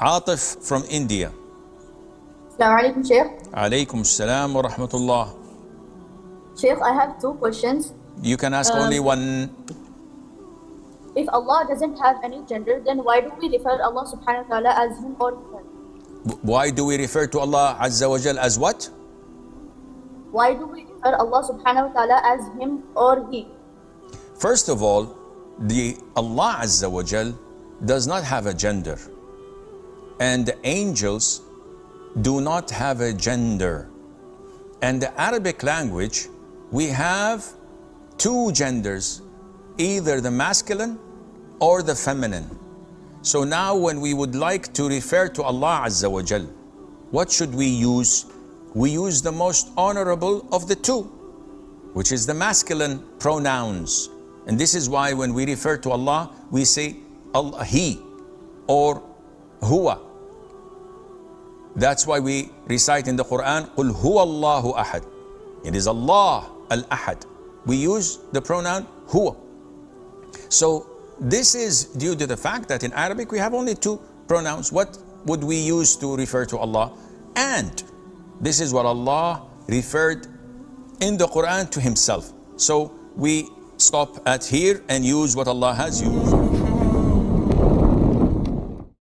Atif from India. Assalamu alaikum, Sheikh. Alaykum salam wa rahmatullah. Sheikh, I have two questions. You can ask only one. If Allah doesn't have any gender, then why do we refer Allah subhanahu wa ta'ala as him or her? Why do we refer to Allah Azza wa Jal as what? Why do we refer Allah subhanahu wa ta'ala as him or he? First of all, the Allah Azza wa Jal does not have a gender. And the angels do not have a gender. And the Arabic language, we have two genders, either the masculine or the feminine. So now when we would like to refer to Allah Azza wa Jal, what should we use? We use the most honorable of the two, which is the masculine pronouns. And this is why when we refer to Allah, we say Allah, He or Huwa. That's why we recite in the Quran, قُلْ هُوَ اللَّهُ أَحَدٌ. It is Allah al-Ahad. We use the pronoun Huwa. So this is due to the fact that in Arabic we have only two pronouns. What would we use to refer to Allah? And this is what Allah referred in the Quran to Himself. So we stop at here and use what Allah has used.